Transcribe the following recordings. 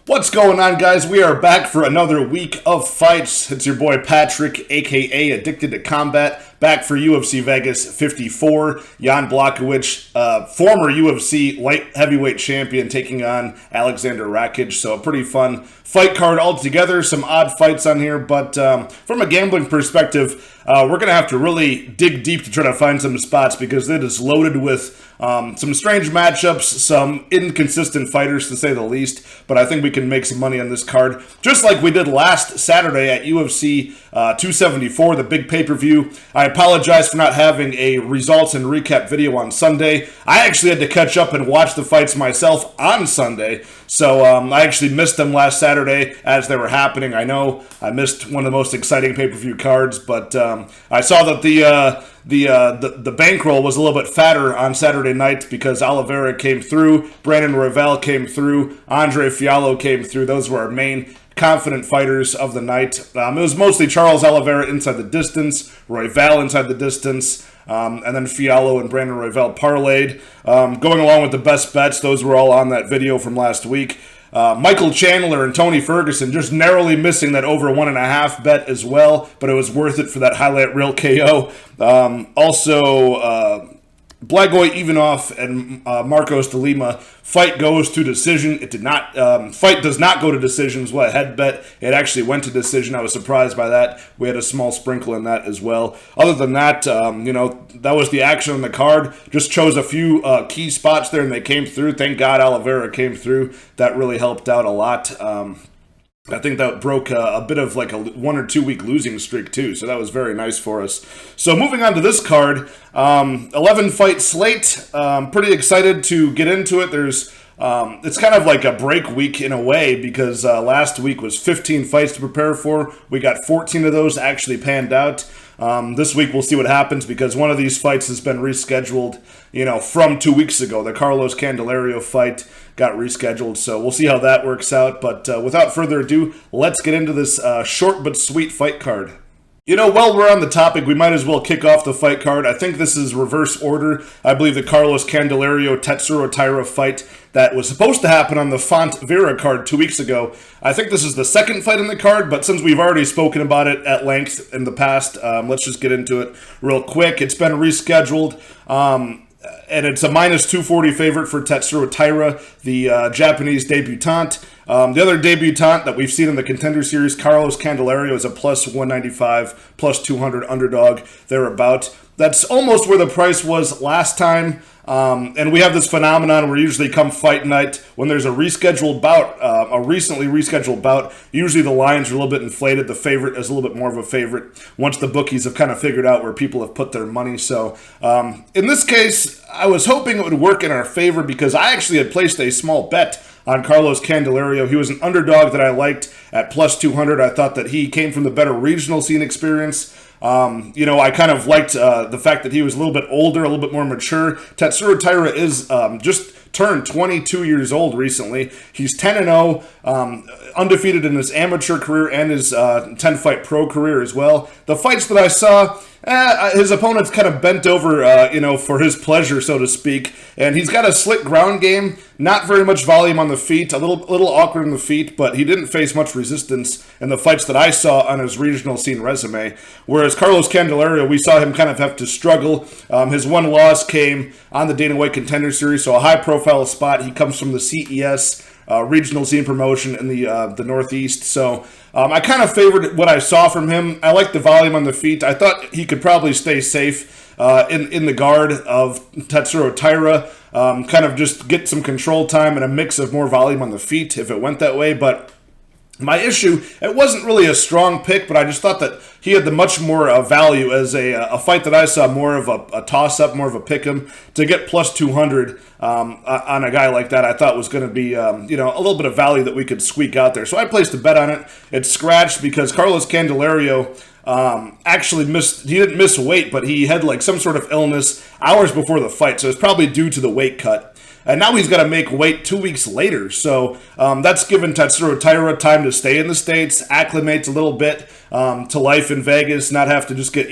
What's going on, guys? We are back for another week of fights. It's your boy Patrick, aka Addicted to Combat, back for UFC Vegas 54. Jan Blachowicz, former UFC light heavyweight champion, taking on Aleksandar Rakic. So a pretty fun fight card altogether. Some odd fights on here, but from a gambling perspective, we're going to have to really dig deep to try to find some spots because it is loaded with some strange matchups, some inconsistent fighters to say the least, but I think we can make some money on this card, just like we did last Saturday at UFC 274, the big pay-per-view. I apologize for not having a results and recap video on Sunday. I actually had to catch up and watch the fights myself on Sunday, so I actually missed them last Saturday as they were happening. I know I missed one of the most exciting pay-per-view cards, but I saw that the bankroll was a little bit fatter on Saturday night because Oliveira came through, Brandon Royval came through, Andre Fiallo came through. Those were our main confident fighters of the night. It was mostly Charles Oliveira inside the distance, Royval inside the distance, and then Fiallo and Brandon Royval parlayed. Going along with the best bets, those were all on that video from last week. Michael Chandler and Tony Ferguson just narrowly missing that over 1.5 bet as well, but it was worth it for that highlight reel KO. Blagoy Ivanov and Marcos de Lima, fight goes to decision. It did not. Fight does not go to decision is what a head bet. It actually went to decision. I was surprised by that. We had a small sprinkle in that as well. Other than that, that was the action on the card. Just chose a few key spots there, and they came through. Thank God Oliveira came through. That really helped out a lot. I think that broke a bit of like a 1 or 2 week losing streak too, so that was very nice for us. So moving on to this card, 11 fight slate. Pretty excited to get into it. It's kind of like a break week in a way because last week was 15 fights to prepare for. We got 14 of those actually panned out. This week we'll see what happens because one of these fights has been rescheduled, from 2 weeks ago. The Carlos Candelario fight got rescheduled, so we'll see how that works out. But without further ado, let's get into this short but sweet fight card. While we're on the topic, we might as well kick off the fight card. I think this is reverse order. I believe the Carlos Candelario Tetsuro Taira fight that was supposed to happen on the Font Vera card 2 weeks ago. I think this is the second fight in the card, but since we've already spoken about it at length in the past, let's just get into it real quick. It's been rescheduled. And it's a minus 240 favorite for Tetsuro Taira, the Japanese debutant. The other debutant that we've seen in the Contender Series, Carlos Candelario, is a plus 195, plus 200 underdog, thereabout. That's almost where the price was last time. And we have this phenomenon where usually come fight night, when there's a rescheduled bout, a recently rescheduled bout, usually the lines are a little bit inflated. The favorite is a little bit more of a favorite once the bookies have kind of figured out where people have put their money. So in this case, I was hoping it would work in our favor because I actually had placed a small bet on Carlos Candelario. He was an underdog that I liked at plus 200. I thought that he came from the better regional scene experience. I kind of liked the fact that he was a little bit older, a little bit more mature. Tetsuro Taira is just turned 22 years old recently. He's 10-0, undefeated in his amateur career and his 10-fight pro career as well. The fights that I saw, his opponent's kind of bent over, for his pleasure, so to speak. And he's got a slick ground game, not very much volume on the feet, a little awkward on the feet, but he didn't face much resistance in the fights that I saw on his regional scene resume. Whereas Carlos Candelario, we saw him kind of have to struggle. His one loss came on the Dana White Contender Series, so a high-profile spot. He comes from the CES regional scene promotion in the Northeast. So I kind of favored what I saw from him. I like the volume on the feet. I thought he could probably stay safe in the guard of Tetsuro Taira, kind of just get some control time and a mix of more volume on the feet if it went that way. But my issue, it wasn't really a strong pick, but I just thought that he had the much more value as a fight that I saw more of a toss-up, more of a pick-em. To get plus 200 on a guy like that, I thought was going to be, a little bit of value that we could squeak out there. So I placed a bet on it. It scratched because Carlos Candelario actually he didn't miss weight, but he had like some sort of illness hours before the fight. So it's probably due to the weight cut. And now he's got to make weight 2 weeks later. So that's given Tetsuro Taira time to stay in the States, acclimate a little bit to life in Vegas, not have to just get,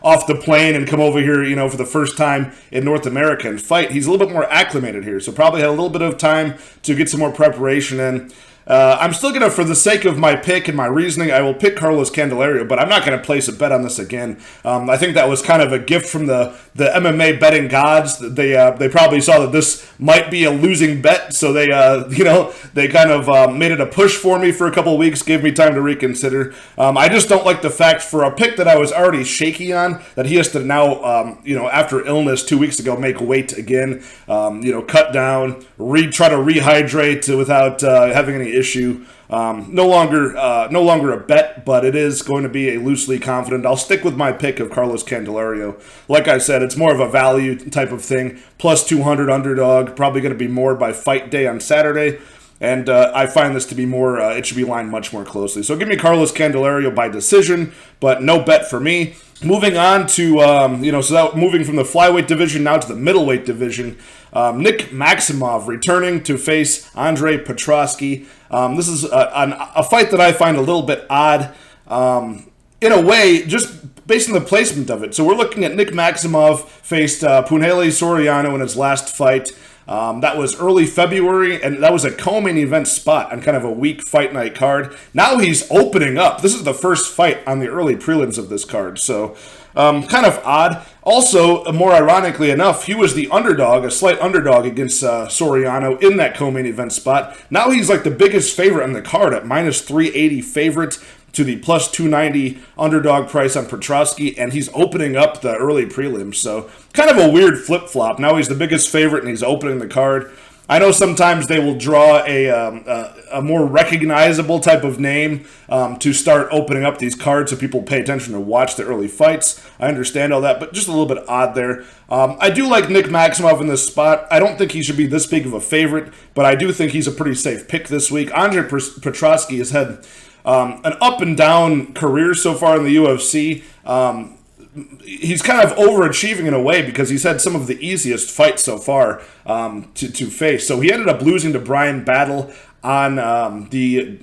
off the plane and come over here, for the first time in North America and fight. He's a little bit more acclimated here. So probably had a little bit of time to get some more preparation in. I'm still going to, for the sake of my pick and my reasoning, I will pick Carlos Candelario, but I'm not going to place a bet on this again. I think that was kind of a gift from the MMA betting gods. They probably saw that this might be a losing bet, so they kind of made it a push for me for a couple of weeks, gave me time to reconsider. I just don't like the fact for a pick that I was already shaky on that he has to now, after illness 2 weeks ago, make weight again, cut down, try to rehydrate without having any issue. No longer a bet, but it is going to be a loosely confident. I'll stick with my pick of Carlos Candelario. Like I said, it's more of a value type of thing. Plus 200 underdog, probably going to be more by fight day on Saturday. And I find this to be more, it should be lined much more closely. So give me Carlos Candelario by decision, but no bet for me. Moving on to, moving from the flyweight division now to the middleweight division. Nick Maximov returning to face Andre Petroski. This is a fight that I find a little bit odd in a way, just based on the placement of it. So we're looking at Nick Maximov faced Punahele Soriano in his last fight. That was early February, and that was a co-main event spot on kind of a weak fight night card. Now he's opening up. This is the first fight on the early prelims of this card, so kind of odd. Also, more ironically enough, he was the underdog, a slight underdog against Soriano in that co-main event spot. Now he's like the biggest favorite on the card at minus 380 favorite to the plus 290 underdog price on Petroski, and he's opening up the early prelims. So kind of a weird flip-flop. Now he's the biggest favorite, and he's opening the card. I know sometimes they will draw a more recognizable type of name to start opening up these cards so people pay attention to watch the early fights. I understand all that, but just a little bit odd there. I do like Nick Maximov in this spot. I don't think he should be this big of a favorite, but I do think he's a pretty safe pick this week. Andre Petroski has had an up and down career so far in the UFC. He's kind of overachieving in a way because he's had some of the easiest fights so far to face. So he ended up losing to Brian Battle on the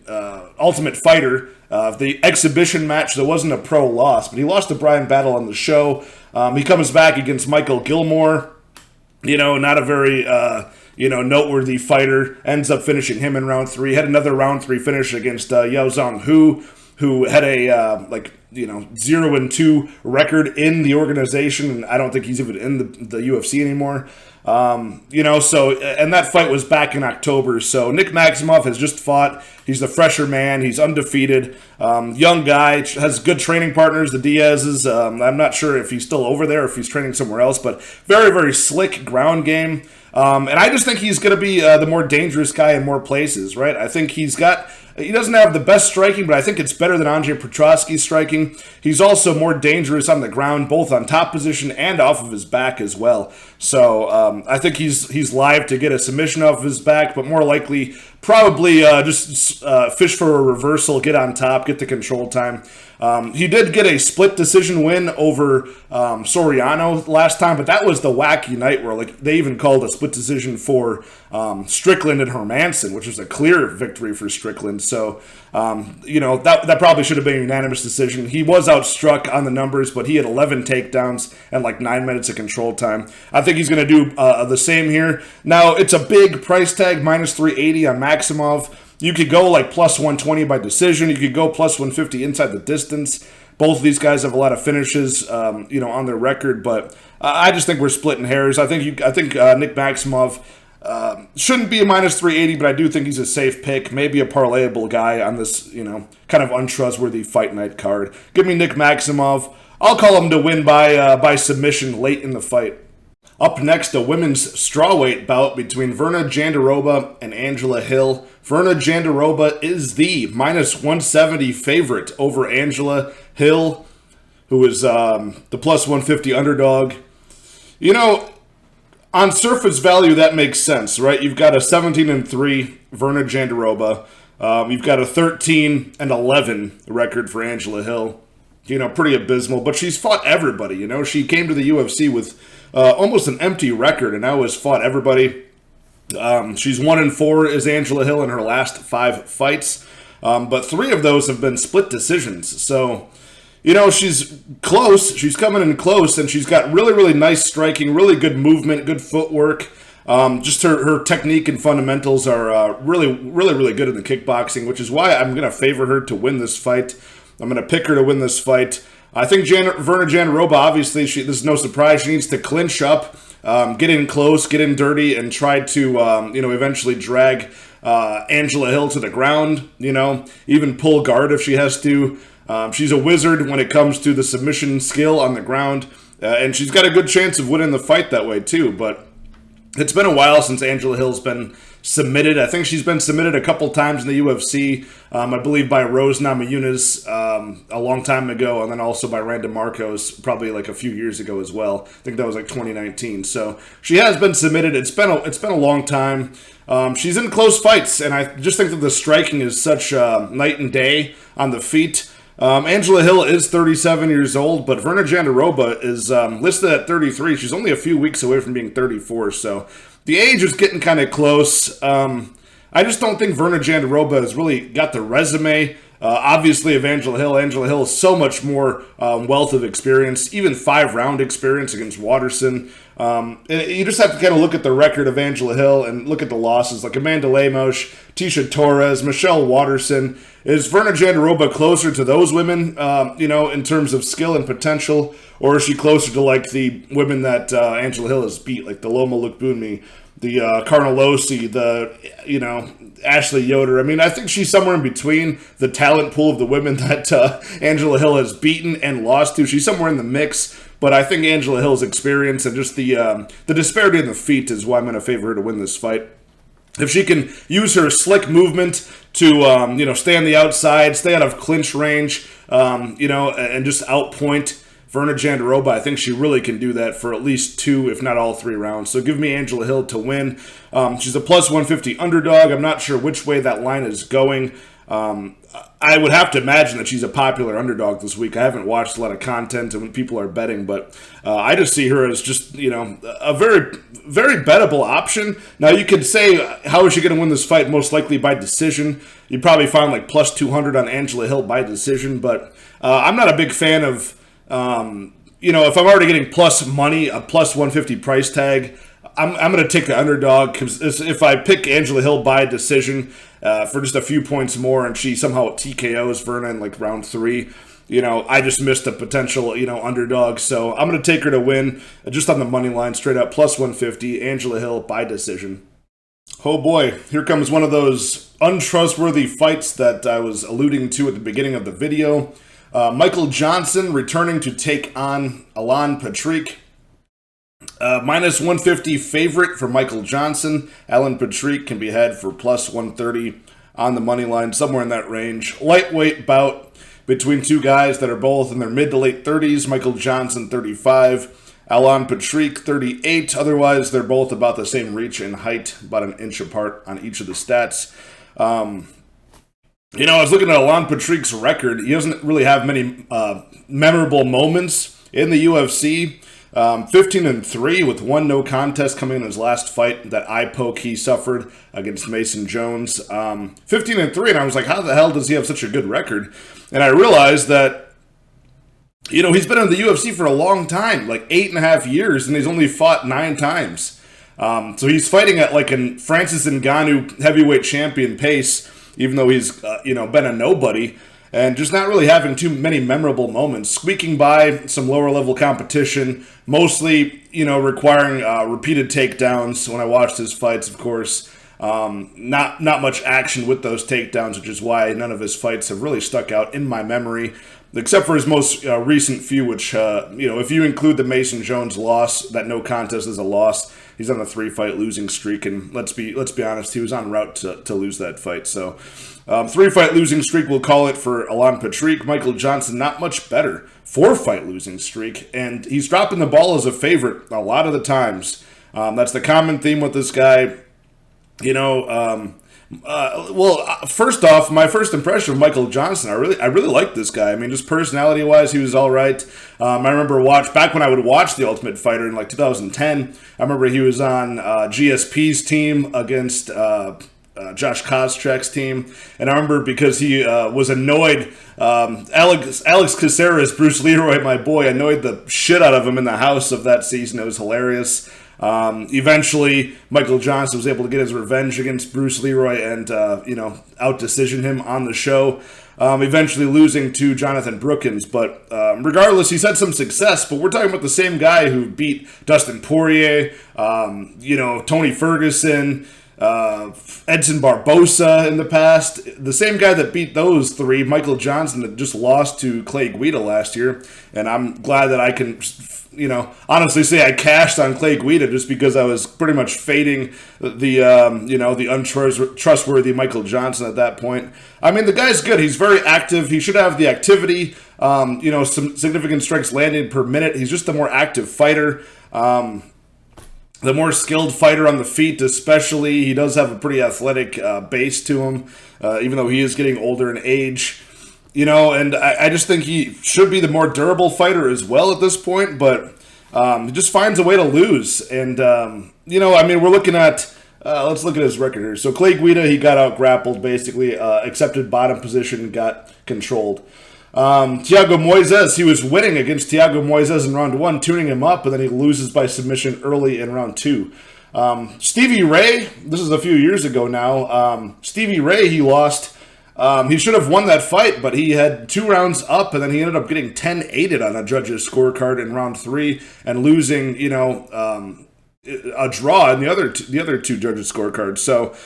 Ultimate Fighter, the exhibition match. That wasn't a pro loss, but he lost to Brian Battle on the show. He comes back against Michael Gilmore. Not a very noteworthy fighter. Ends up finishing him in round 3. Had another round 3 finish against Yao Zhang Hu, who had a 0-2 record in the organization, and I don't think he's even in the UFC anymore. And that fight was back in October. So Nick Maximov has just fought. He's the fresher man. He's undefeated. Young guy, has good training partners, the Diaz's. I'm not sure if he's still over there, if he's training somewhere else, but very, very slick ground game. And I just think he's going to be the more dangerous guy in more places, right? I think he doesn't have the best striking, but I think it's better than Andre Petroski's striking. He's also more dangerous on the ground, both on top position and off of his back as well. So I think he's live to get a submission off of his back, but more likely probably just fish for a reversal, get on top, get the control time. He did get a split decision win over Soriano last time, but that was the wacky night where they even called a split decision for Strickland and Hermanson, which was a clear victory for Strickland. So, that probably should have been a unanimous decision. He was outstruck on the numbers, but he had 11 takedowns and 9 minutes of control time. I think he's going to do the same here. Now, it's a big price tag, minus 380 on Maximov. You could go plus 120 by decision. You could go plus 150 inside the distance. Both of these guys have a lot of finishes, on their record, but I just think we're splitting hairs. I think Nick Maximov shouldn't be a minus 380, but I do think he's a safe pick, maybe a parlayable guy on this, kind of untrustworthy fight night card. Give me Nick Maximov. I'll call him to win by submission late in the fight. Up next, a women's strawweight bout between Virna Jandiroba and Angela Hill. Virna Jandiroba is the minus 170 favorite over Angela Hill, who is the plus 150 underdog. On surface value, that makes sense, right? You've got a 17-3 Virna Jandiroba. You've got a 13-11 record for Angela Hill. Pretty abysmal, but she's fought everybody. She came to the UFC with almost an empty record and now has fought everybody. She's 1-4 as Angela Hill in her last 5 fights, but 3 of those have been split decisions. So, she's close. She's coming in close, and she's got really, really nice striking, really good movement, good footwork. Just her technique and fundamentals are really good in the kickboxing, which is why I'm going to favor her to win this fight. I'm going to pick her to win this fight. I think Virna Jandiroba, obviously, this is no surprise. She needs to clinch up, get in close, get in dirty, and try to, eventually drag Angela Hill to the ground, even pull guard if she has to. She's a wizard when it comes to the submission skill on the ground, and she's got a good chance of winning the fight that way, too. But it's been a while since Angela Hill's been submitted. I think she's been submitted a couple times in the UFC, I believe by Rose Namajunas a long time ago, and then also by Randa Marcos probably like a few years ago as well. I think that was like 2019. So she has been submitted. It's been a long time. She's in close fights, and I just think that the striking is such night and day on the feet. Angela Hill is 37 years old, but Virna Jandiroba is listed at 33. She's only a few weeks away from being 34, so the age is getting kind of close. I just don't think Virna Jandiroba has really got the resume, obviously, of Angela Hill. Angela Hill is so much more wealth of experience, even 5-round experience against Waterson. You just have to kind of look at the record of Angela Hill and look at the losses, like Amanda Lemos, Tisha Torres, Michelle Waterson. Is Virna Jandiroba closer to those women, in terms of skill and potential, or is she closer to like the women that Angela Hill has beat, like the Loma Lookboonmee, the Carnelossi, the Ashley Yoder? I mean, I think she's somewhere in between the talent pool of the women that Angela Hill has beaten and lost to. She's somewhere in the mix, but I think Angela Hill's experience and just the disparity in the feet is why I'm going to favor her to win this fight. If she can use her slick movement to, stay on the outside, stay out of clinch range, and just outpoint Virna Jandiroba, I think she really can do that for at least 2, if not all 3 rounds. So give me Angela Hill to win. She's a plus 150 underdog. I'm not sure which way that line is going. I would have to imagine that she's a popular underdog this week. I haven't watched a lot of content and when people are betting, but I just see her as just, a very, very bettable option. Now, you could say, how is she going to win this fight? Most likely by decision. You'd probably find like plus 200 on Angela Hill by decision, but I'm not a big fan of, if I'm already getting plus money, a plus 150 price tag, I'm going to take the underdog, because if I pick Angela Hill by decision for just a few points more and she somehow TKOs Virna in like round 3, I just missed a potential, underdog. So I'm going to take her to win just on the money line, straight up plus 150, Angela Hill by decision. Oh boy, here comes one of those untrustworthy fights that I was alluding to at the beginning of the video. Michael Johnson returning to take on Alan Patrick. Minus 150 favorite for Michael Johnson. Alan Patrick can be had for plus 130 on the money line, somewhere in that range. Lightweight bout between two guys that are both in their mid to late 30s. Michael Johnson, 35. Alan Patrick, 38. Otherwise, they're both about the same reach and height, about an inch apart on each of the stats. I was looking at Alan Patrick's record. He doesn't really have many memorable moments in the UFC. 15-3 with 1 no contest coming in his last fight, that eye poke he suffered against Mason Jones. 15-3, and I was like, how the hell does he have such a good record? And I realized that, he's been in the UFC for a long time, like 8.5 years, and he's only fought 9 times. So he's fighting at like an Francis Ngannou heavyweight champion pace, even though he's, been a nobody. And just not really having too many memorable moments. Squeaking by some lower-level competition, mostly, requiring repeated takedowns. When I watched his fights, of course, not much action with those takedowns, which is why none of his fights have really stuck out in my memory, except for his most recent few, which, if you include the Mason Jones loss, that no contest is a loss. He's on a 3-fight losing streak, and let's be honest, he was en route to lose that fight. So, 3-fight losing streak, we'll call it, for Alan Patrick. Michael Johnson, not much better. 4-fight losing streak, and he's dropping the ball as a favorite a lot of the times. That's the common theme with this guy. First off, my first impression of Michael Johnson, I really like this guy. I mean, just personality-wise, he was all right. I remember back when I would watch The Ultimate Fighter in like 2010, I remember he was on GSP's team against Josh Koscheck's team, and I remember because he was annoyed, Alex Caceres, Bruce Leroy, my boy, annoyed the shit out of him in the house of that season. It was hilarious. Eventually, Michael Johnson was able to get his revenge against Bruce Leroy and, out-decision him on the show, eventually losing to Jonathan Brookins. But regardless, he's had some success, but we're talking about the same guy who beat Dustin Poirier, Tony Ferguson, Edson Barbosa in the past. The same guy that beat those three, Michael Johnson, that just lost to Clay Guida last year. And I'm glad that I can, honestly say I cashed on Clay Guida just because I was pretty much fading the untrustworthy Michael Johnson at that point. I mean, the guy's good. He's very active. He should have the activity, some significant strikes landed per minute. He's just a more active fighter. The more skilled fighter on the feet, especially. He does have a pretty athletic base to him, even though he is getting older in age. And I just think he should be the more durable fighter as well at this point, but he just finds a way to lose. And, we're looking at, let's look at his record here. So Clay Guida, he got out-grappled, basically, accepted bottom position, got controlled. Thiago Moises, he was winning against Thiago Moises in round 1, tuning him up, and then he loses by submission early in round 2. Stevie Ray, this is a few years ago now. Stevie Ray, he lost. He should have won that fight, but he had 2 rounds up, and then he ended up getting 10-8'd on a judge's scorecard in round 3 and losing, a draw in the other two judges' scorecards. So,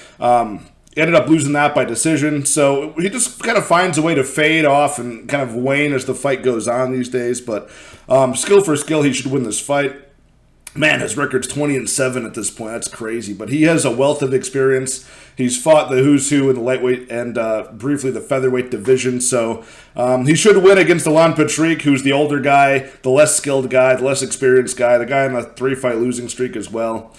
ended up losing that by decision. So he just kind of finds a way to fade off and kind of wane as the fight goes on these days. But skill for skill, he should win this fight. Man, his record's 20-7 at this point. That's crazy. But he has a wealth of experience. He's fought the who's who in the lightweight and briefly the featherweight division. So he should win against Alan Patrick, who's the older guy, the less skilled guy, the less experienced guy, the guy on a 3-fight losing streak as well.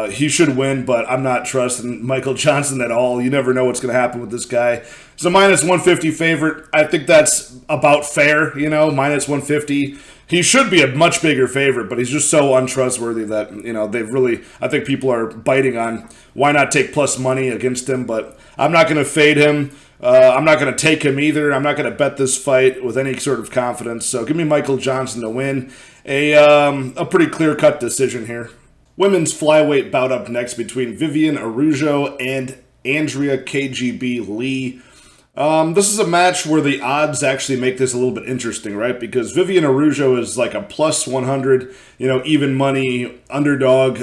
He should win, but I'm not trusting Michael Johnson at all. You never know what's going to happen with this guy. He's a minus 150 favorite. I think that's about fair, minus 150. He should be a much bigger favorite, but he's just so untrustworthy that, they've really, I think people are biting on why not take plus money against him, but I'm not going to fade him. I'm not going to take him either. I'm not going to bet this fight with any sort of confidence. So give me Michael Johnson to win. A pretty clear-cut decision here. Women's flyweight bout up next between Viviane Araujo and Andrea KGB Lee. This is a match where the odds actually make this a little bit interesting, right? Because Viviane Araujo is like a plus 100, even money underdog.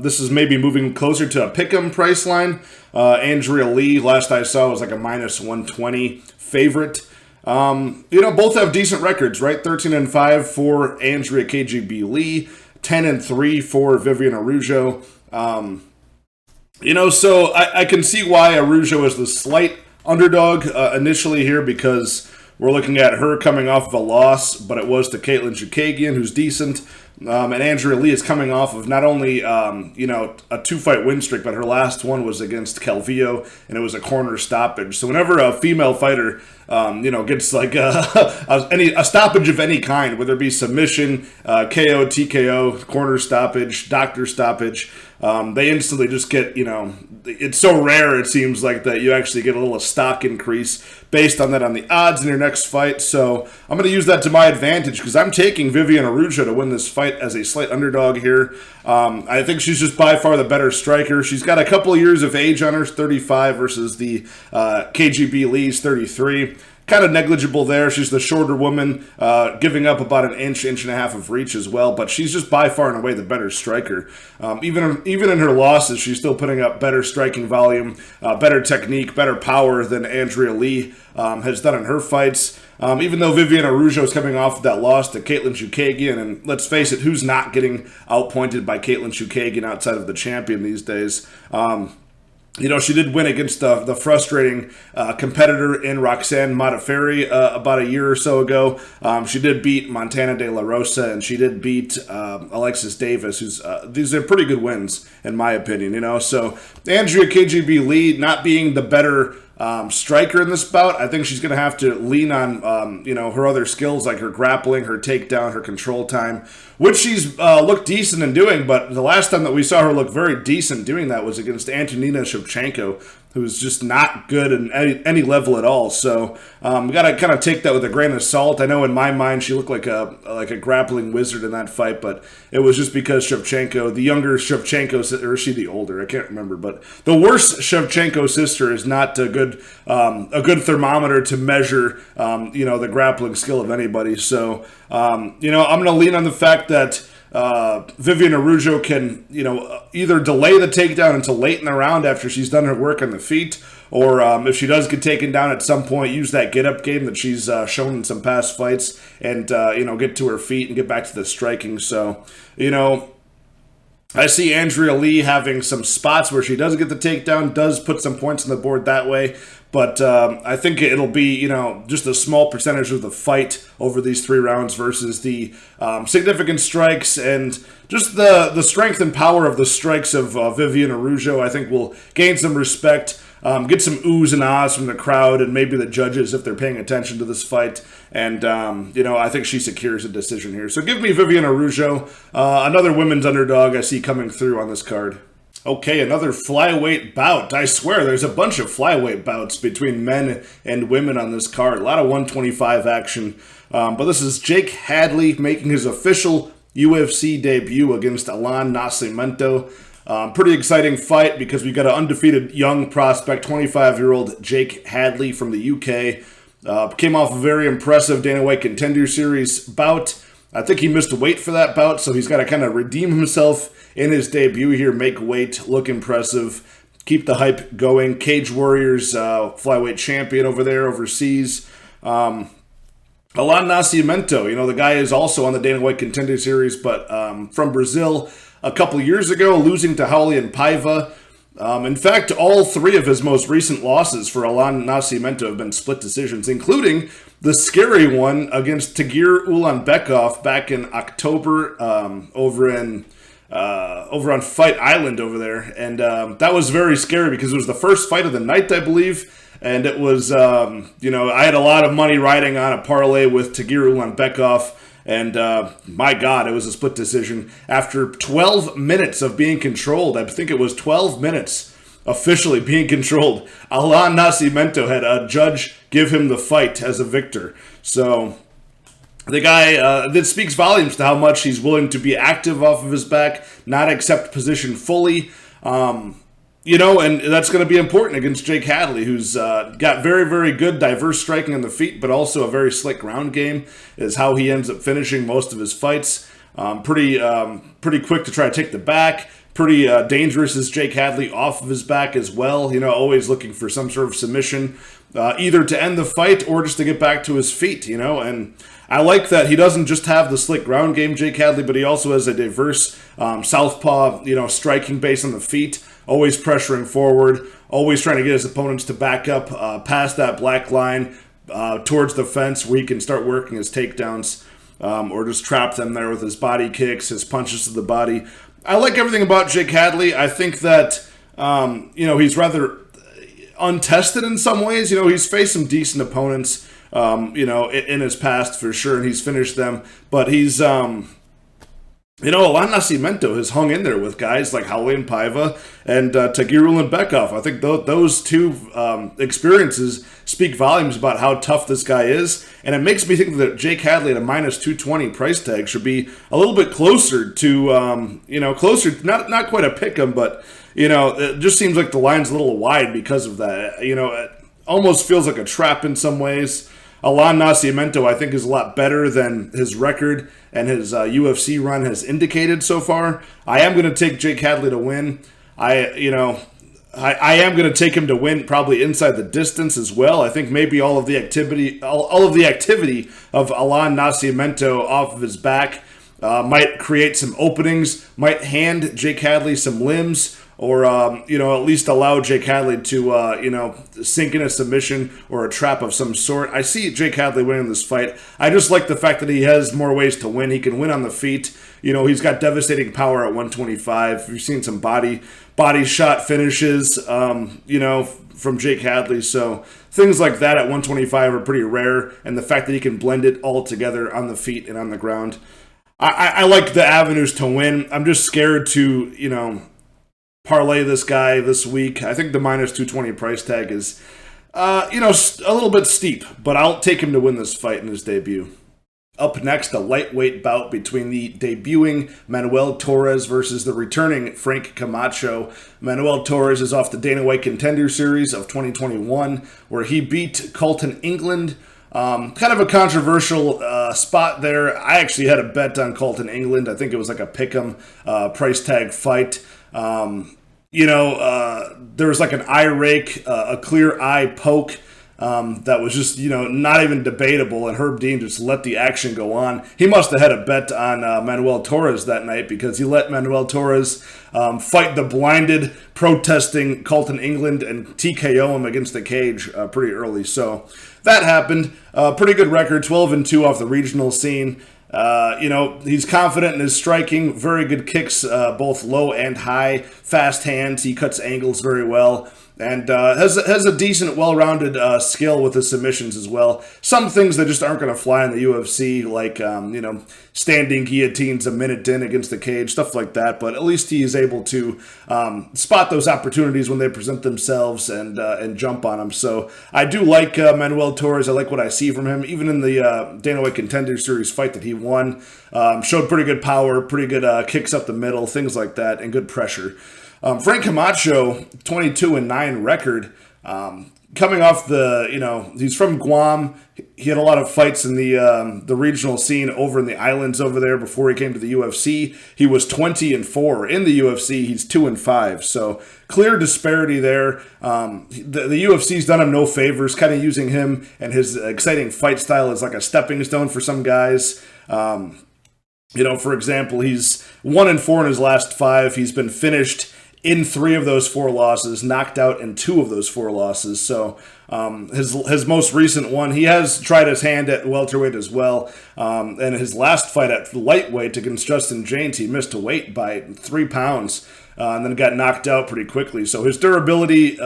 This is maybe moving closer to a pick'em price line. Andrea Lee, last I saw, was like a minus 120 favorite. Both have decent records, right? 13-5 for Andrea KGB Lee, 10-3 for Viviane Araujo. So I can see why Araujo is the slight underdog initially here, because we're looking at her coming off of a loss, but it was to Caitlin Chookagian, who's decent. And Andrea Lee is coming off of not only, a 2-fight win streak, but her last one was against Calvillo, and it was a corner stoppage. So whenever a female fighter, gets like a stoppage of any kind, whether it be submission, KO, TKO, corner stoppage, doctor stoppage, they instantly just get, it's so rare, it seems like, that you actually get a little stock increase based on that on the odds in your next fight. So I'm going to use that to my advantage because I'm taking Viviane Araujo to win this fight as a slight underdog here. I think she's just by far the better striker. She's got a couple of years of age on her, 35 versus the KGB Lee's 33. Kind of negligible there. She's the shorter woman, giving up about an inch and a half of reach as well, but she's just by far and away the better striker. Even in her losses, she's still putting up better striking volume, better technique, better power than Andrea Lee has done in her fights. Even though Viviane Araujo is coming off of that loss to Caitlin Chookagian, and let's face it, who's not getting outpointed by Caitlin Chookagian outside of the champion these days? She did win against the frustrating competitor in Roxanne Modafferi about a year or so ago. She did beat Montana De La Rosa, and she did beat Alexis Davis, these are pretty good wins, in my opinion, So Andrea KGB Lee not being the better striker in this bout, I think she's going to have to lean on, her other skills like her grappling, her takedown, her control time, which she's looked decent in doing, but the last time that we saw her look very decent doing that was against Antonina Shevchenko, who's just not good at any level at all. So we got to kind of take that with a grain of salt. I know in my mind she looked like a grappling wizard in that fight, but it was just because Shevchenko, the younger Shevchenko, or is she the older? I can't remember. But the worst Shevchenko sister is not a good thermometer to measure the grappling skill of anybody. So I'm going to lean on the fact that Viviane Araujo can, either delay the takedown until late in the round after she's done her work on the feet, or if she does get taken down at some point, use that get-up game that she's shown in some past fights and, get to her feet and get back to the striking. So, I see Andrea Lee having some spots where she does get the takedown, does put some points on the board that way, but I think it'll be, just a small percentage of the fight over these 3 rounds versus the significant strikes and just the strength and power of the strikes of Viviane Araujo. I think will gain some respect, get some oohs and ahs from the crowd and maybe the judges if they're paying attention to this fight. And, I think she secures a decision here. So give me Viviane Araujo, another women's underdog I see coming through on this card. Okay, another flyweight bout. I swear there's a bunch of flyweight bouts between men and women on this card. A lot of 125 action. But this is Jake Hadley making his official UFC debut against Alan Nascimento. Pretty exciting fight because we've got an undefeated young prospect, 25-year-old Jake Hadley from the UK. Came off a very impressive Dana White Contender Series bout. I think he missed weight for that bout, so he's got to kind of redeem himself in his debut here, make weight, look impressive, keep the hype going. Cage Warriors flyweight champion over there overseas. Alan Nascimento, the guy is also on the Dana White Contender Series, but from Brazil a couple years ago, losing to Raulian Paiva. In fact, all 3 of his most recent losses for Alan Nascimento have been split decisions, including the scary one against Tagir Ulanbekov back in October over on Fight Island over there. And that was very scary because it was the first fight of the night, I believe. And it was, I had a lot of money riding on a parlay with Tagir Ulanbekov. And my God, it was a split decision. After 12 minutes of being controlled, I think it was 12 minutes officially being controlled, Alan Nascimento had a judge give him the fight as a victor. So the guy, that speaks volumes to how much he's willing to be active off of his back, not accept position fully. And that's going to be important against Jake Hadley, who's got very, very good, diverse striking on the feet, but also a very slick ground game, is how he ends up finishing most of his fights. Pretty quick to try to take the back. Pretty dangerous is Jake Hadley off of his back as well. Always looking for some sort of submission, either to end the fight or just to get back to his feet, And I like that he doesn't just have the slick ground game, Jake Hadley, but he also has a diverse southpaw, striking base on the feet. Always pressuring forward, always trying to get his opponents to back up past that black line towards the fence where he can start working his takedowns or just trap them there with his body kicks, his punches to the body. I like everything about Jake Hadley. I think that, he's rather untested in some ways. He's faced some decent opponents, in his past for sure, and he's finished them. But he's... Alan Nascimento has hung in there with guys like Raulian Paiva and Tagir Ulanbekov. I think those 2 experiences speak volumes about how tough this guy is, and it makes me think that Jake Hadley at a minus 220 price tag should be a little bit closer to, not quite a pick 'em, but, it just seems like the line's a little wide because of that. It almost feels like a trap in some ways. Alan Nascimento, I think, is a lot better than his record and his UFC run has indicated so far. I am going to take Jake Hadley to win. I am going to take him to win probably inside the distance as well. I think maybe all of the activity of Alan Nascimento off of his back might create some openings, might hand Jake Hadley some limbs, or, at least allow Jake Hadley to, sink in a submission or a trap of some sort. I see Jake Hadley winning this fight. I just like the fact that he has more ways to win. He can win on the feet. He's got devastating power at 125. We've seen some body shot finishes, from Jake Hadley. So things like that at 125 are pretty rare. And the fact that he can blend it all together on the feet and on the ground. I like the avenues to win. I'm just scared to, parlay this guy this week. I think the minus 220 price tag is, a little bit steep, but I'll take him to win this fight in his debut. Up next, a lightweight bout between the debuting Manuel Torres versus the returning Frank Camacho. Manuel Torres is off the Dana White Contender Series of 2021, where he beat Colton England. Kind of a controversial spot there. I actually had a bet on Colton England. I think it was like a pick'em price tag fight. There was like an eye rake, a clear eye poke. That was just, not even debatable, and Herb Dean just let the action go on. He must have had a bet on Manuel Torres that night, because he let Manuel Torres fight the blinded, protesting Colton England and TKO him against the cage pretty early. So that happened. Pretty good record, 12-2 off the regional scene. He's confident in his striking, very good kicks, both low and high, fast hands, he cuts angles very well, and has a decent, well-rounded skill with his submissions as well. Some things that just aren't going to fly in the UFC, like, standing guillotines a minute in against the cage, stuff like that, but at least he is able to spot those opportunities when they present themselves and jump on them. So I do like Manuel Torres. I like what I see from him. Even in the Dana White Contender Series fight that he won, showed pretty good power, pretty good kicks up the middle, things like that, and good pressure. Frank Camacho, 22-9 record, coming off he's from Guam. He had a lot of fights in the regional scene over in the islands over there before he came to the UFC. He was 20-4 in the UFC. He's 2-5. So clear disparity there. The UFC's done him no favors, kind of using him and his exciting fight style as like a stepping stone for some guys. For example, he's 1-4 in his last 5. He's been finished in 3 of those 4 losses, knocked out in 2 of those 4 losses. So his most recent one, he has tried his hand at welterweight as well. And his last fight at lightweight against Justin James, he missed a weight by 3 pounds and then got knocked out pretty quickly. So his durability,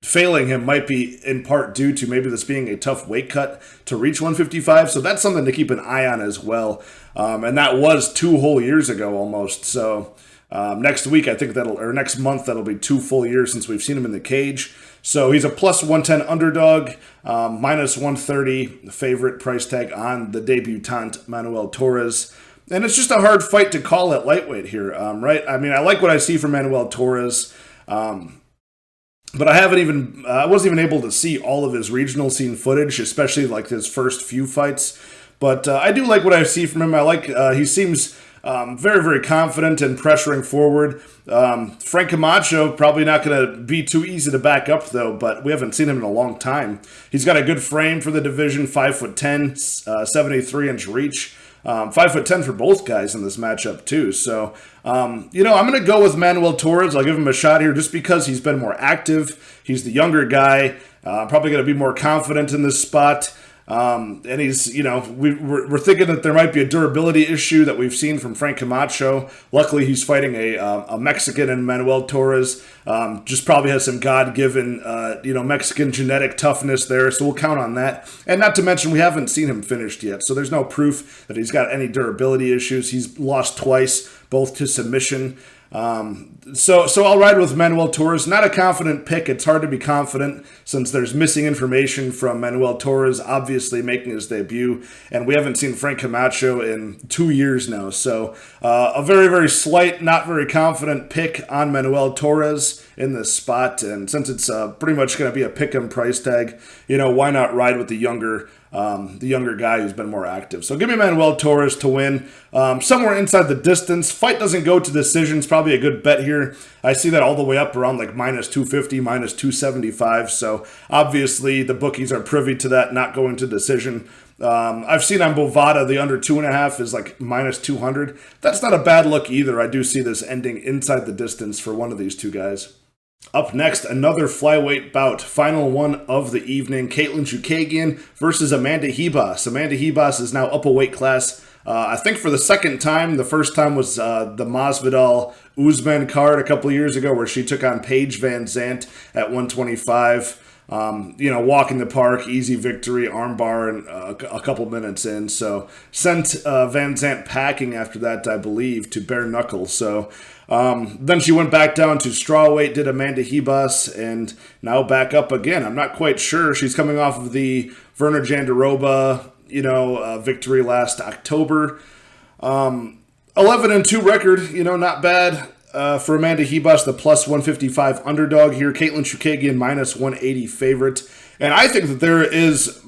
failing him might be in part due to maybe this being a tough weight cut to reach 155. So that's something to keep an eye on as well. And that was 2 whole years ago almost. So next week, I think next month, that'll be 2 full years since we've seen him in the cage. So he's a plus 110 underdog, minus 130 favorite price tag on the debutant Manuel Torres. And it's just a hard fight to call at lightweight here, right? I mean, I like what I see from Manuel Torres, but I wasn't even able to see all of his regional scene footage, especially like his first few fights. But I do like what I see from him. I like, he seems very, very confident and pressuring forward. Frank Camacho, probably not going to be too easy to back up, though, but we haven't seen him in a long time. He's got a good frame for the division, 5'10", 73-inch reach. 5'10" for both guys in this matchup, too. So, I'm going to go with Manuel Torres. I'll give him a shot here just because he's been more active. He's the younger guy, probably going to be more confident in this spot. And he's, we're thinking that there might be a durability issue that we've seen from Frank Camacho. Luckily, he's fighting a Mexican in Manuel Torres. Just probably has some God-given, Mexican genetic toughness there. So we'll count on that. And not to mention, we haven't seen him finished yet. So there's no proof that he's got any durability issues. He's lost twice, both to submission. So I'll ride with Manuel Torres. Not a confident pick. It's hard to be confident since there's missing information from Manuel Torres, obviously making his debut, and we haven't seen Frank Camacho in 2 years now. So a very, very slight, not very confident pick on Manuel Torres in this spot. And since it's pretty much going to be a pick-em price tag, why not ride with the younger guy who's been more active. So give me Manuel Torres to win. Somewhere inside the distance. Fight doesn't go to decisions. Probably a good bet here. I see that all the way up around like minus 250, minus 275. So obviously the bookies are privy to that not going to decision. I've seen on Bovada the under 2.5 is like minus 200. That's not a bad look either. I do see this ending inside the distance for one of these two guys. Up next, another flyweight bout, final one of the evening. Caitlin Chookagian versus Amanda Ribas. Amanda Ribas is now up a weight class, I think for the second time. The first time was the Masvidal Usman card a couple of years ago where she took on Paige Van Zandt at 125. Walk in the park, easy victory, armbar, and a couple minutes in. So sent Van Zandt packing after that, I believe, to bare knuckle. So Then she went back down to strawweight, did Amanda Ribas, and now back up again. I'm not quite sure. She's coming off of the Verna Jandiroba, victory last October. 11-2 record, not bad. For Amanda Ribas, the plus 155 underdog here. Caitlin Chookagian minus 180 favorite. And I think that there is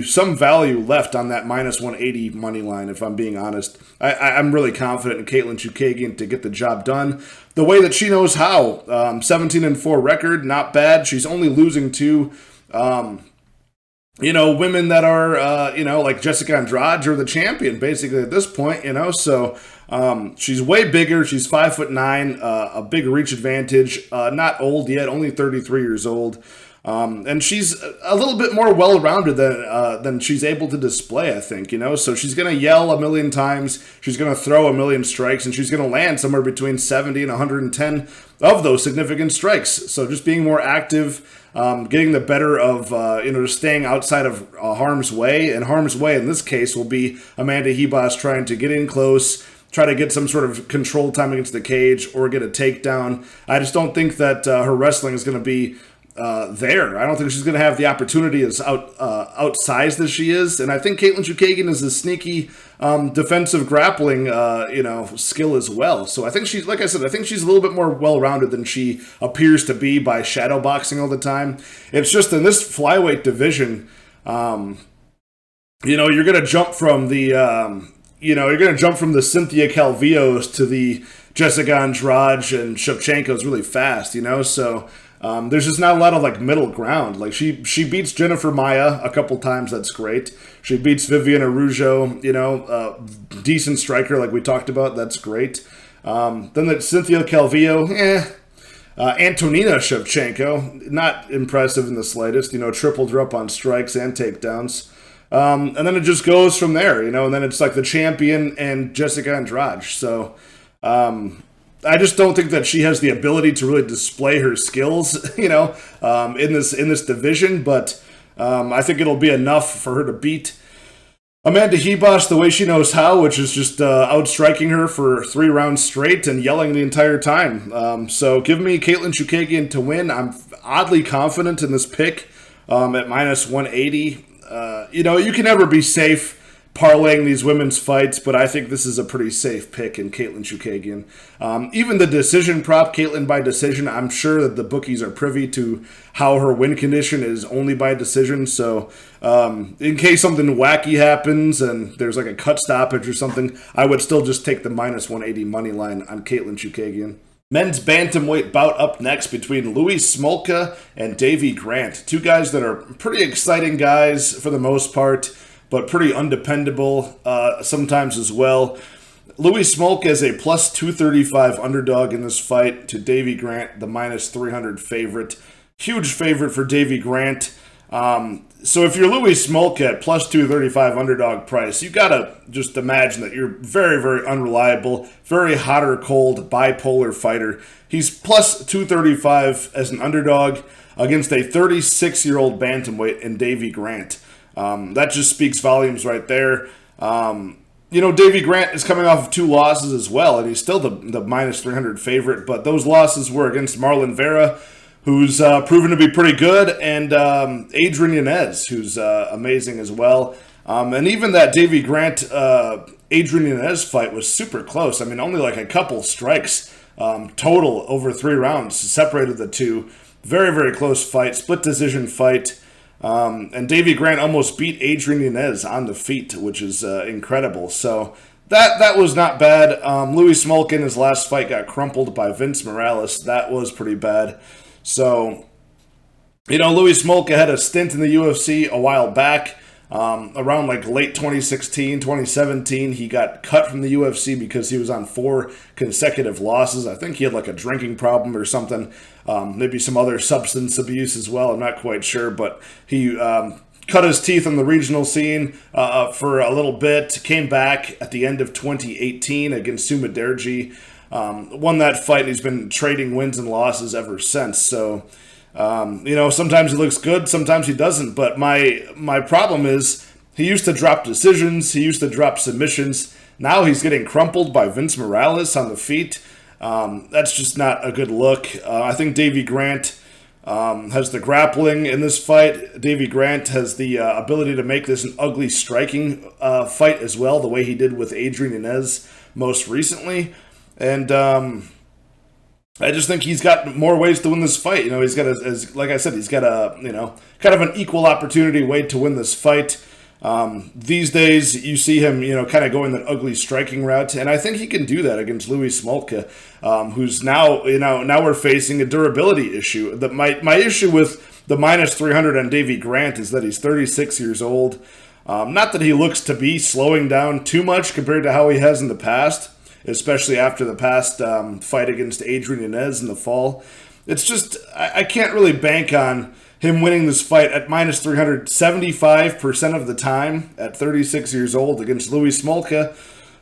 some value left on that minus 180 money line, if I'm being honest. I'm really confident in Caitlin Chookagian to get the job done the way that she knows how. 17-4 record, not bad. She's only losing to, women that are, like Jessica Andrade or the champion, basically, at this point, so she's way bigger. She's 5'9", a big reach advantage, not old yet, only 33 years old. And she's a little bit more well-rounded than she's able to display, I think, So she's going to yell a million times, she's going to throw a million strikes, and she's going to land somewhere between 70 and 110 of those significant strikes. So just being more active, getting the better of, just staying outside of harm's way. And harm's way in this case will be Amanda Ribas trying to get in close, try to get some sort of control time against the cage, or get a takedown. I just don't think that her wrestling is going to be there. I don't think she's going to have the opportunity as outsized as she is. And I think Caitlin Chookagian is a sneaky defensive grappling, skill as well. So I think she's, like I said, I think she's a little bit more well-rounded than she appears to be by shadow boxing all the time. It's just in this flyweight division, you're going to jump from the, Cynthia Calvillos to the Jessica Andrade and Shevchenkos really fast, So there's just not a lot of middle ground. She beats Jennifer Maia a couple times. That's great. She beats Vivian Araujo, decent striker like we talked about. That's great. Then that Cynthia Calvillo, Antonina Shevchenko, not impressive in the slightest. Tripled her up on strikes and takedowns. And then it just goes from there, and then it's like the champion and Jessica Andrade. So, I just don't think that she has the ability to really display her skills, in this division. But I think it'll be enough for her to beat Amanda Ribas the way she knows how, which is just outstriking her for 3 rounds straight and yelling the entire time. So give me Caitlin Chookagian to win. I'm oddly confident in this pick at minus 180. You can never be safe parlaying these women's fights, but I think this is a pretty safe pick in Caitlin Chookagian. Even the decision prop, Caitlin by decision, I'm sure that the bookies are privy to how her win condition is only by decision. So in case something wacky happens and there's a cut stoppage or something, I would still just take the minus 180 money line on Caitlin Chookagian. Men's bantamweight bout up next between Louis Smolka and Davy Grant. Two guys that are pretty exciting guys for the most part, but pretty undependable sometimes as well. Louis Smolka is a plus 235 underdog in this fight to Davy Grant, the minus 300 favorite. Huge favorite for Davy Grant. So if you're Louis Smolka at plus 235 underdog price, you got to just imagine that you're very, very unreliable, very hot or cold, bipolar fighter. He's plus 235 as an underdog against a 36-year-old bantamweight in Davy Grant. That just speaks volumes right there. Davy Grant is coming off of 2 losses as well, and he's still the minus 300 favorite, but those losses were against Marlon Vera, who's proven to be pretty good, and Adrian Yanez, who's amazing as well. And even that Davy Grant Adrian Yanez fight was super close. I mean, only a couple strikes total over 3 rounds separated the two. Very, very close fight, split decision fight. And Davy Grant almost beat Adrian Yanez on the feet, which is incredible. So that was not bad. Louis Smolka in his last fight got crumpled by Vince Morales. That was pretty bad. So, Louis Smolka had a stint in the UFC a while back. Around late 2016, 2017, he got cut from the UFC because he was on 4 consecutive losses. I think he had a drinking problem or something, maybe some other substance abuse as well. I'm not quite sure, but he cut his teeth on the regional scene for a little bit, came back at the end of 2018 against Sumaderji, won that fight, and he's been trading wins and losses ever since. So, sometimes he looks good, sometimes he doesn't. But my problem is he used to drop decisions, he used to drop submissions. Now he's getting crumpled by Vince Morales on the feet. That's just not a good look. I think Davy Grant has the grappling in this fight. Davy Grant has the ability to make this an ugly striking fight as well, the way he did with Adrian Yanez most recently. And I just think he's got more ways to win this fight. He's got, like I said, he's got a, kind of an equal opportunity way to win this fight. These days, you see him, kind of going that ugly striking route, and I think he can do that against Louis Smolka, who's now we're facing a durability issue. My issue with the -300 on Davy Grant is that he's 36 years old. Not that he looks to be slowing down too much compared to how he has in the past, especially after the past fight against Adrian Yanez in the fall. It's just, I can't really bank on him winning this fight at -300 75% of the time at 36 years old against Louis Smolka.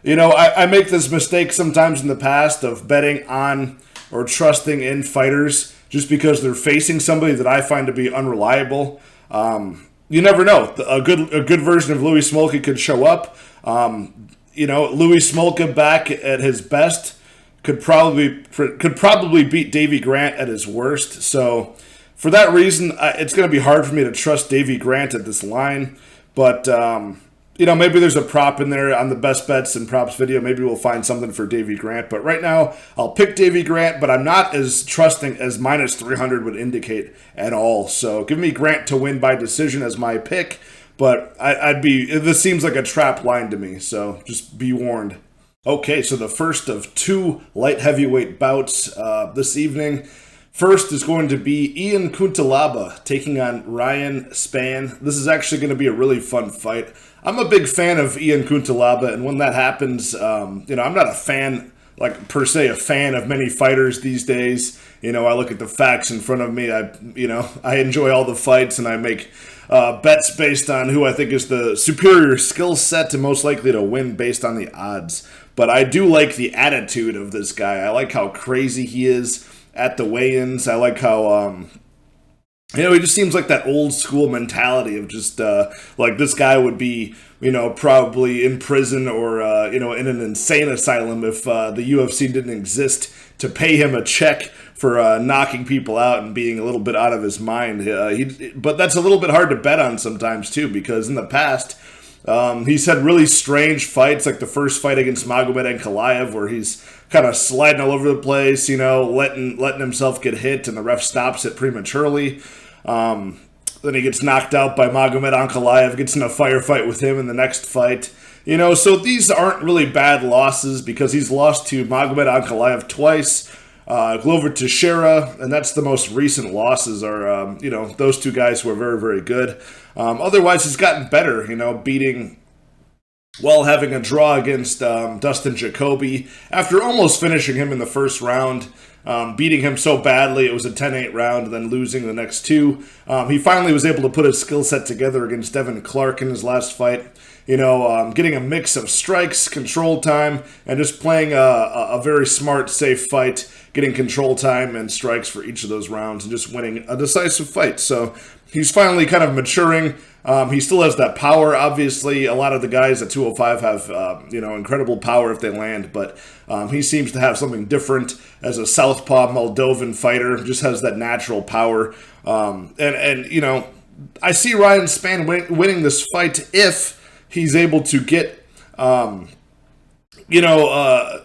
I make this mistake sometimes in the past of betting on or trusting in fighters just because they're facing somebody that I find to be unreliable. You never know. A good version of Louis Smolka could show up. Louis Smolka back at his best could probably beat Davy Grant at his worst. So for that reason, it's going to be hard for me to trust Davy Grant at this line. But maybe there's a prop in there on the best bets and props video. Maybe we'll find something for Davy Grant. But right now, I'll pick Davy Grant, but I'm not as trusting as -300 would indicate at all. So give me Grant to win by decision as my pick. But this seems like a trap line to me, so just be warned. Okay, so the first of two light heavyweight bouts this evening. First is going to be Ian Cutelaba taking on Ryan Spann. This is actually going to be a really fun fight. I'm a big fan of Ian Cutelaba, and when that happens, I'm not a fan, per se, a fan of many fighters these days. I look at the facts in front of me. I enjoy all the fights, and I make bets based on who I think is the superior skill set and most likely to win based on the odds. But I do like the attitude of this guy. I like how crazy he is at the weigh-ins. I like how, he just seems like that old school mentality of just, this guy would be, probably in prison or, in an insane asylum if the UFC didn't exist to pay him a check for knocking people out and being a little bit out of his mind. But that's a little bit hard to bet on sometimes, too, because in the past, he's had really strange fights, like the first fight against Magomed Ankalaev, where he's kind of sliding all over the place, letting himself get hit, and the ref stops it prematurely. Then he gets knocked out by Magomed Ankalaev, gets in a firefight with him in the next fight. So these aren't really bad losses because he's lost to Magomed Ankalaev twice, Glover Teixeira, and that's the most recent losses are, those two guys who are very, very good. Otherwise, he's gotten better, having a draw against Dustin Jacoby after almost finishing him in the first round, beating him so badly it was a 10-8 round, then losing the next two. He finally was able to put his skill set together against Devin Clark in his last fight. Getting a mix of strikes, control time, and just playing a very smart, safe fight, getting control time and strikes for each of those rounds, and just winning a decisive fight. So he's finally kind of maturing. He still has that power, obviously. A lot of the guys at 205 have, incredible power if they land, but he seems to have something different as a southpaw Moldovan fighter, just has that natural power. I see Ryan Spann winning this fight if he's able to get, Ian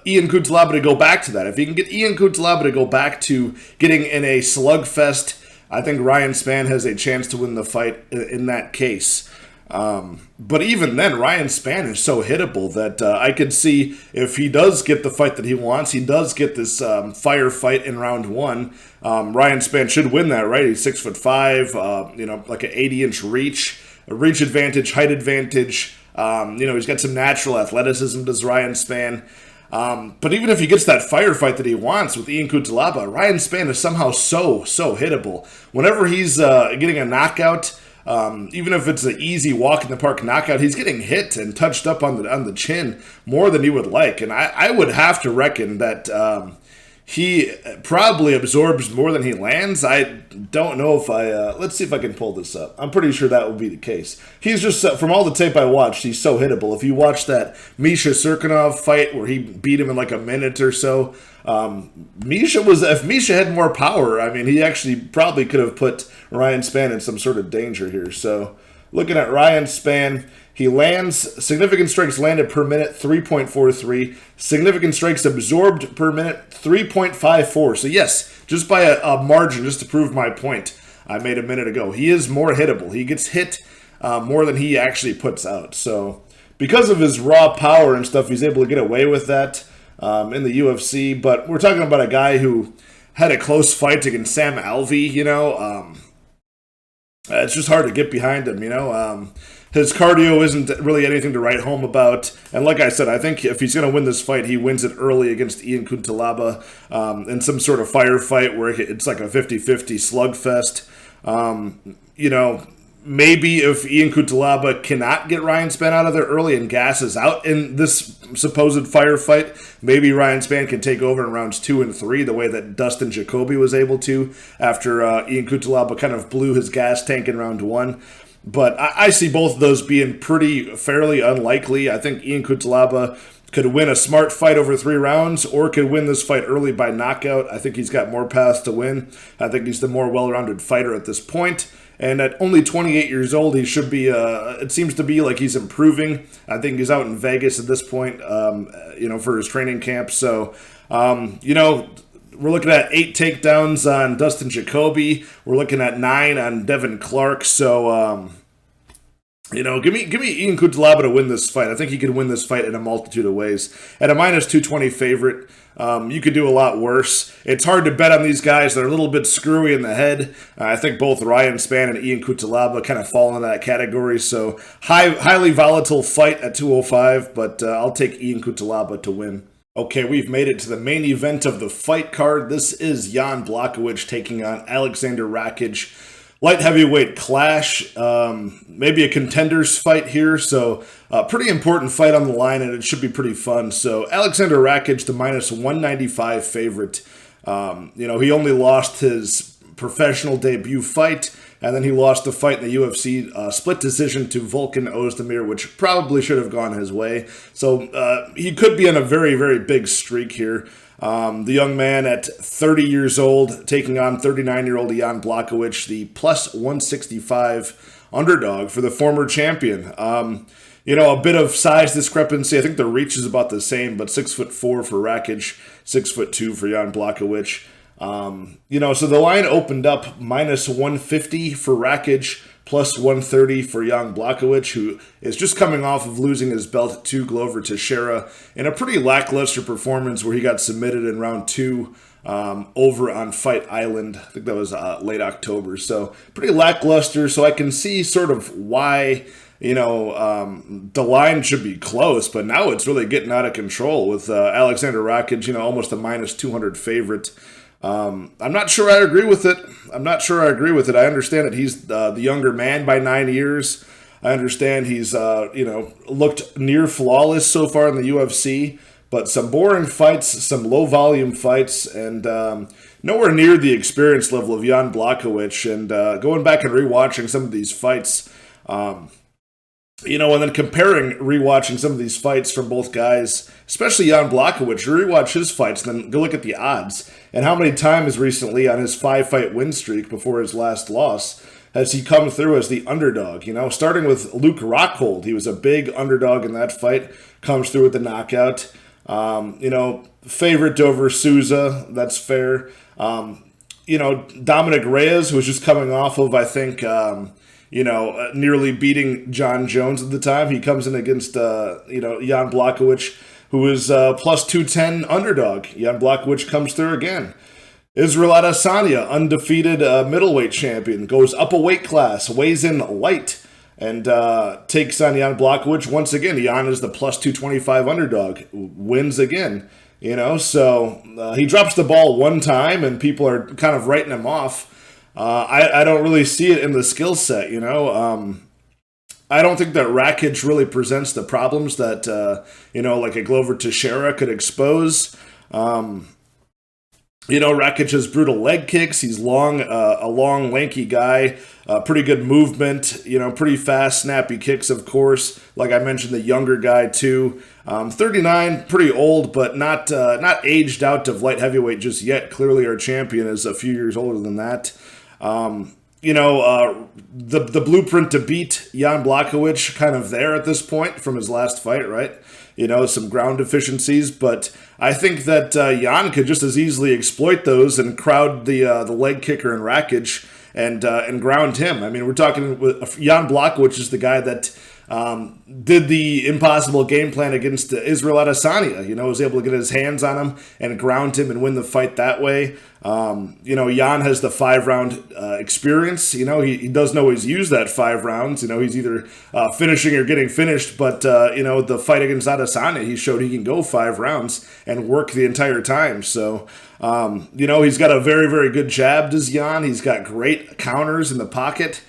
Cutelaba to go back to that. If he can get Ian Cutelaba to go back to getting in a slugfest, I think Ryan Spann has a chance to win the fight in that case. But even then, Ryan Spann is so hittable that I could see if he does get the fight that he wants, he does get this firefight in round one. Ryan Spann should win that, right? He's 6'5", like an 80-inch reach, a reach advantage, height advantage. He's got some natural athleticism, does Ryan Spann. But even if he gets that firefight that he wants with Ian Cutelaba, Ryan Spann is somehow so hittable. Whenever he's getting a knockout, even if it's an easy walk-in-the-park knockout, he's getting hit and touched up on the chin more than you would like. And I would have to reckon that he probably absorbs more than he lands. I don't know if let's see if I can pull this up. I'm pretty sure that would be the case. He's just, from all the tape I watched, he's so hittable. If you watch that Misha Serkinov fight where he beat him in like a minute or so, if Misha had more power, I mean, he actually probably could have put Ryan Spann in some sort of danger here. So looking at Ryan Spann, he lands, significant strikes landed per minute, 3.43. Significant strikes absorbed per minute, 3.54. So yes, just by a margin, just to prove my point I made a minute ago, he is more hittable. He gets hit more than he actually puts out. So because of his raw power and stuff, he's able to get away with that in the UFC. But we're talking about a guy who had a close fight against Sam Alvey, it's just hard to get behind him, His cardio isn't really anything to write home about. And like I said, I think if he's going to win this fight, he wins it early against Ian Cutelaba in some sort of firefight where it's like a 50-50 slugfest. Maybe if Ian Cutelaba cannot get Ryan Spann out of there early and gasses out in this supposed firefight, maybe Ryan Spann can take over in rounds 2 and 3 the way that Dustin Jacoby was able to after Ian Cutelaba kind of blew his gas tank in round 1. But I see both of those being fairly unlikely. I think Ian Cutelaba could win a smart fight over 3 rounds or could win this fight early by knockout. I think he's got more paths to win. I think he's the more well-rounded fighter at this point. And at only 28 years old, he should be, it seems to be like he's improving. I think he's out in Vegas at this point, for his training camp. So, we're looking at 8 takedowns on Dustin Jacoby. We're looking at 9 on Devin Clark. So, give me Ian Cutelaba to win this fight. I think he could win this fight in a multitude of ways. At a minus 220 favorite, you could do a lot worse. It's hard to bet on these guys. They're a little bit screwy in the head. I think both Ryan Spann and Ian Cutelaba kind of fall into that category. So highly volatile fight at 205, but I'll take Ian Cutelaba to win. Okay, we've made it to the main event of the fight card. This is Jan Blachowicz taking on Aleksandar Rakic. Light heavyweight clash, maybe a contenders fight here, so a pretty important fight on the line, and it should be pretty fun. So Aleksandar Rakic, the minus 195 favorite. He only lost his professional debut fight, and then he lost the fight in the UFC split decision to Volkan Ozdemir, which probably should have gone his way. So he could be on a very, very big streak here. The young man at 30 years old taking on 39-year-old Jan Blachowicz, the plus 165 underdog for the former champion. A bit of size discrepancy. I think the reach is about the same, but 6'4" for Rakic, 6'2" for Jan Blachowicz. So the line opened up minus 150 for Rakic, plus 130 for Jan Blachowicz, who is just coming off of losing his belt to Glover Teixeira in a pretty lackluster performance where he got submitted in round 2 over on Fight Island. I think that was late October. So pretty lackluster, so I can see sort of why the line should be close, but now it's really getting out of control with Aleksandar Rakic, almost a minus 200 favorite. I'm not sure I agree with it. I understand that he's the younger man by 9 years. I understand he's, looked near flawless so far in the UFC, but some boring fights, some low-volume fights, and nowhere near the experience level of Jan Blachowicz. And going back and rewatching some of these fights, and then rewatching some of these fights from both guys, especially Jan Blachowicz, rewatch his fights, and then go look at the odds. And how many times recently on his 5-fight win streak before his last loss has he come through as the underdog? Starting with Luke Rockhold, he was a big underdog in that fight, comes through with the knockout. Favorite over Souza, that's fair. Dominic Reyes, who was just coming off of, I think, nearly beating John Jones at the time. He comes in against, Jan Blachowicz, who is plus 210 underdog. Jan Blachowicz comes through again. Israel Adesanya, undefeated middleweight champion, goes up a weight class, weighs in light, and takes on Jan Blachowicz. Once again, Jan is the plus 225 underdog, wins again. So he drops the ball one time, and people are kind of writing him off. I don't really see it in the skill set, I don't think that Rakic really presents the problems that, like a Glover Teixeira could expose. Rakic has brutal leg kicks. He's long, a long, lanky guy. Pretty good movement. Pretty fast, snappy kicks, of course. Like I mentioned, the younger guy too. 39, pretty old, but not aged out of light heavyweight just yet. Clearly, our champion is a few years older than that. The blueprint to beat Jan Blachowicz kind of there at this point from his last fight, right? Some ground deficiencies, but I think that Jan could just as easily exploit those and crowd the leg kicker in Rakic and ground him. I mean, we're talking with Jan Blachowicz is the guy that did the impossible game plan against Israel Adesanya. Was able to get his hands on him and ground him and win the fight that way. Jan has the 5-round experience. He doesn't always use that 5 rounds. He's either finishing or getting finished. But, the fight against Adesanya, he showed he can go 5 rounds and work the entire time. So, he's got a very, very good jab, does Jan. He's got great counters in the pocket.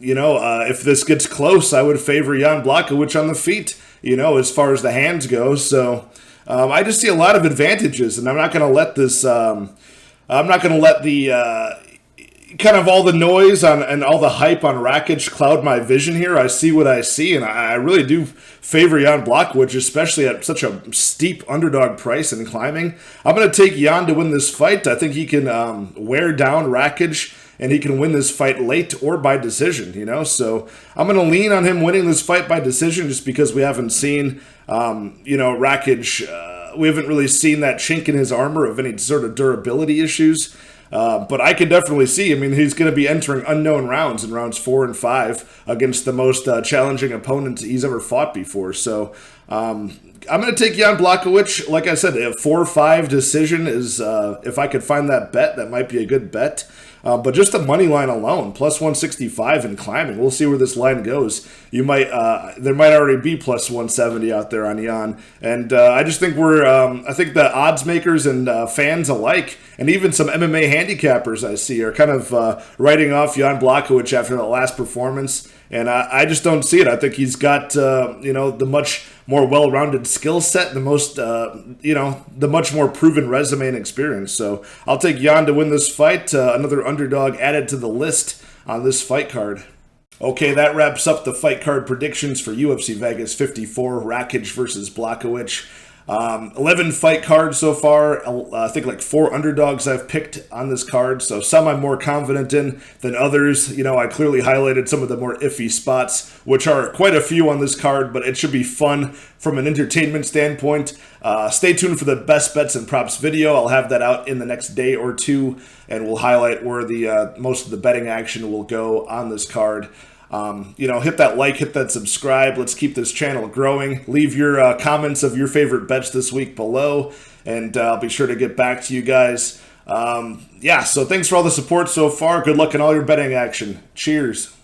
If this gets close, I would favor Jan Blachowicz on the feet, as far as the hands go. So I just see a lot of advantages, and I'm not going to let this, I'm not going to let the kind of all the noise and all the hype on Rakic cloud my vision here. I see what I see, and I really do favor Jan Blachowicz, especially at such a steep underdog price and climbing. I'm going to take Jan to win this fight. I think he can wear down Rakic, and he can win this fight late or by decision, So I'm going to lean on him winning this fight by decision just because we haven't seen, Rakic, we haven't really seen that chink in his armor of any sort of durability issues. But I can definitely see, he's going to be entering unknown rounds in rounds 4 and 5 against the most challenging opponent he's ever fought before. So I'm going to take Jan Blachowicz. Like I said, a 4-5 decision is, if I could find that bet, that might be a good bet. But just the money line alone, plus 165 and climbing. We'll see where this line goes. There might already be plus 170 out there on Jan. And I just think I think the odds makers and fans alike, and even some MMA handicappers I see are kind of writing off Jan Blachowicz after that last performance. And I just don't see it. I think he's got, the much more well-rounded skill set, the much more proven resume and experience. So I'll take Jan to win this fight. Another underdog added to the list on this fight card. Okay, that wraps up the fight card predictions for UFC Vegas 54, Rakic versus Blachowicz. 11 fight cards so far. I think like 4 underdogs I've picked on this card. So some I'm more confident in than others. I clearly highlighted some of the more iffy spots, which are quite a few on this card, but it should be fun from an entertainment standpoint. Stay tuned for the best bets and props video. I'll have that out in the next day or two, and we'll highlight where the most of the betting action will go on this card. Hit that like, hit that subscribe. Let's keep this channel growing. Leave your comments of your favorite bets this week below, and I'll be sure to get back to you guys. So thanks for all the support so far. Good luck in all your betting action. Cheers.